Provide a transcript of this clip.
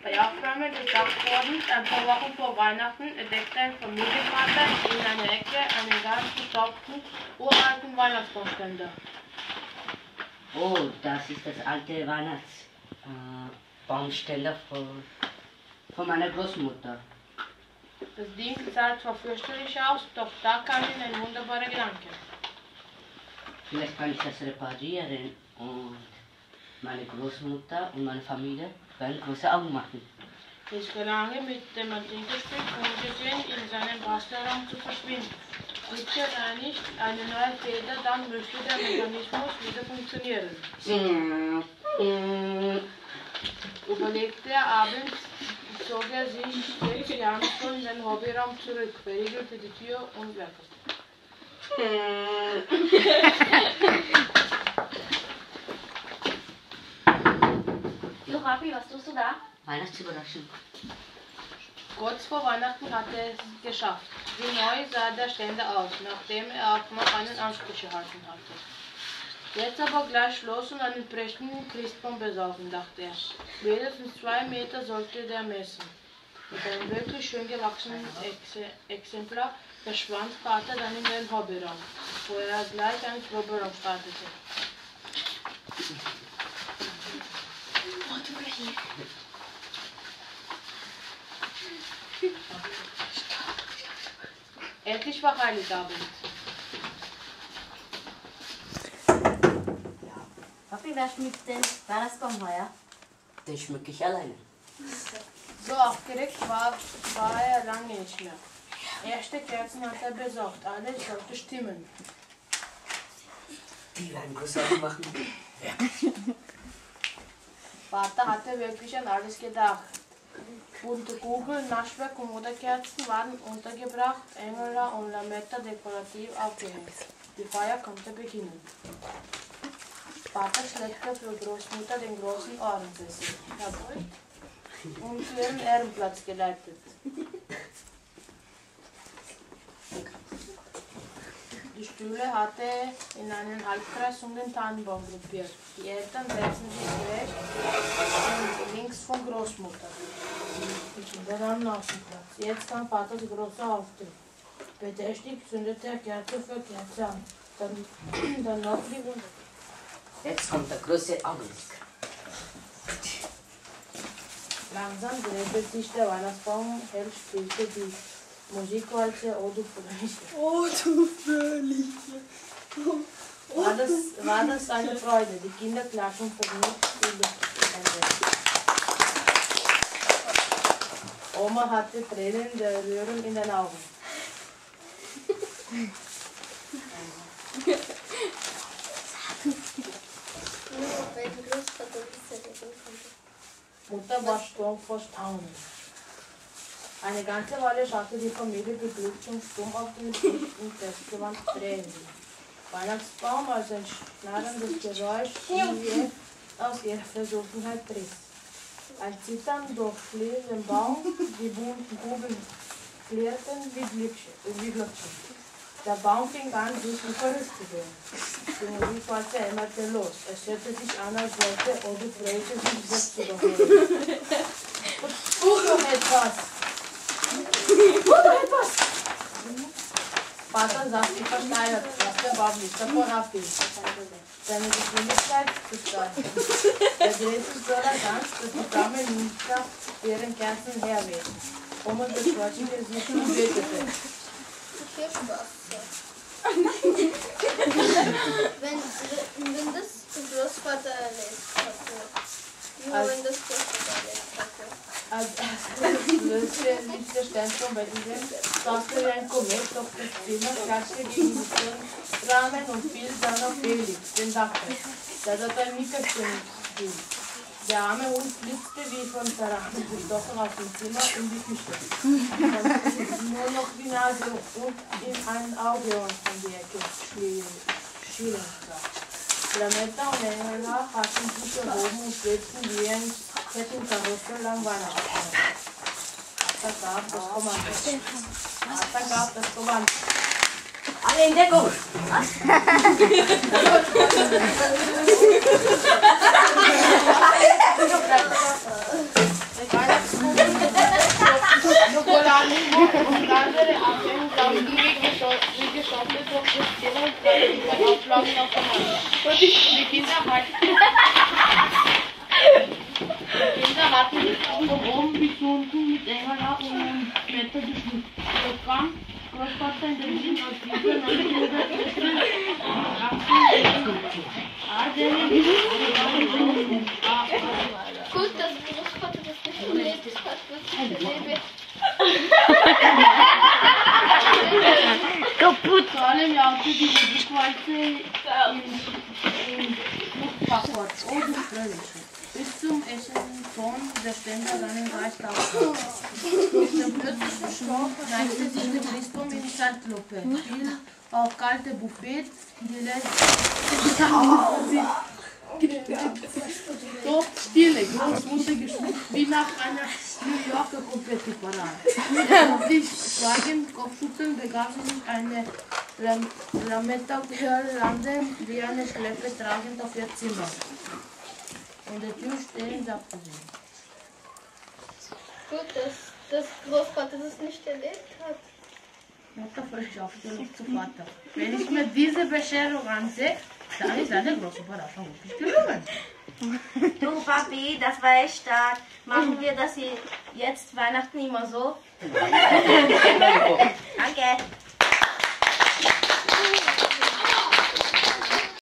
Bei Aufnahme des Dachbodens ein paar Wochen vor Weihnachten entdeckte ein Familienvater in einer Ecke einen ganz verstaubten, uralten Weihnachtsbaumständer. Oh, das ist das alte Weihnachtsbaumständer von meiner Großmutter. Das Ding sah zwar fürchterlich aus, doch da kam ihm ein wunderbarer Gedanke. Vielleicht kann ich das reparieren und meine Großmutter und meine Familie werden große Augen machen. Es gelang ihm mit dem Antikenstück ungesehen in seinem Bastelraum zu verschwinden. Klickte er nicht eine neue Feder, dann müsste der Mechanismus wieder funktionieren. Überlegte er abends, zog er sich jetzt geheimnisvoll in seinen Hobbyraum zurück, verriegelte die Tür und werkte. Jo, Papi, was tust du da? Weihnachtsüberraschung. Kurz vor Weihnachten hatte er es geschafft. Wie neu sah der Ständer aus, nachdem er auch noch einen Anstrich erhalten hatte. Jetzt aber gleich los und einen prächtigen Christbaum besaufen, dachte er. Wenigstens 2 Meter sollte der messen. Mit einem wirklich schön gewachsenen Exemplar verschwand Vater dann in den Hobbyraum, wo er gleich einen Proberaum startete. Endlich war Heiligabend. Papi, wer schmückt den Weihnachtsbaum heuer? Den schmücke ich alleine. So aufgeregt war er lange nicht mehr. Erste Kerzen hat er besorgt, alles sollte stimmen. Die werden große Augen machen. Vater hatte wirklich an alles gedacht. Bunte Kugeln, Naschwerk und Moderkerzen waren untergebracht, Engel und Lametta dekorativ aufgehängt. Die Feier konnte beginnen. Vater schleppte für Großmutter den großen Ohrensessel herbei und zu ihrem Ehrenplatz geleitet. Die Stühle hatte er in einen Halbkreis um den Tannenbaum gruppiert. Die Eltern setzten sich rechts und links von Großmutter. Die Kinder am Außenplatz. Jetzt kam Vaters großer Auftritt. Bedächtig zündete er Kerze für Kerze an. Dann noch die Wunde. Jetzt kommt der große Augenblick. Langsam drehte sich der Weihnachtsbaum, hell spielte die Musikwalze O du Fröhliche. Oh, du Fröhliche. War das eine Freude? Die Kinder klatschen vergnügt die Luft. Oma hatte Tränen der Rührung in den Augen. Mutter war stumm vor Staunen. Eine ganze Weile schaute die Familie beglückt und stumm auf den Tisch und festgewandt Tränen. Weihnachtsbaum als ein schnarrendes Geräusch, wie es aus ihrer Versunkenheit riss. Ein Zittern durchflies den Baum, die bunten Kugeln klirrten wie Glöckchen. Der Baum fing an, sich wie verrückt zu werden. Die Musikwalze hämmerte los. Es hörte sich an, als wollte Odo Fröhliche sich selbst überholen. Tu doch etwas! Tu doch etwas! Vater saß wie versteinert, was der Baum nicht davon abhielt, seine Geschwindigkeit zu steigern. Er drehte sich so rasant, dass die Flammen hinter deren Kerzen herwehten. Oma beschleunigte sich und betete. Wenn das der Großvater erlebt hatte. Nur wenn das Großvater erlebt hatte. Als erstes löste sich der Sternturm bei diesem, sauste wie ein Komet durch das Zimmer, klatschte gegen den Rahmen und fiel dann auf Felix, den Dachfest, der dort ein Mittagsschwimmen fiel. Der arme Hund blitzte wie von Zerrachen gestochen aus dem Zimmer in die Küche. Nur noch die Nase und in ein Auge von die Ecke schielen sah. Lametta und Engela hatten sich erhoben und schwebten wie ein Kettenkarussell am Weihnachtsbaum. Vater gab das Kommando. Alle in Deckung! Was? Und andere Abhängen glauben, wie gestoppt durch das Thema und beim Aufschlagen aufeinander. Und die Kinder hatten sich von oben bis unten mit Engel und Blätter geschmückt. Das kam Großvater in den Sinn aus dieser 1914 Gut, dass Großvater das nicht erlebt hat, was ich erlebe. kaputt. Vor allem ja auch die Musikweise im Fluchtfachwort. Oh, du Fröhliche. Bis zum Essen von der Ständer seinen Geist auf. Durch den plötzlichen Stoff neigte sich der Christum in Zeitlupe. Fiel auf kalte Buffet, die letzte so stille Großmutter geschmückt wie nach einer New Yorker Konfetti-Parade. Auf die schweigend Kopfschütteln begab sie sich eine Lametta-Girlande, die eine Schleppe tragend auf ihr Zimmer. In der Tür stehen, sagte sie. Gut, dass Großvater das nicht erlebt hat. Mutter völlig aufgelegt zu Vater. Wenn ich mir diese Bescherung ansehe, dann ist eine große Überraschung wirklich gelungen. Du, Papi, das war echt stark. Machen wir das jetzt Weihnachten immer so? Danke.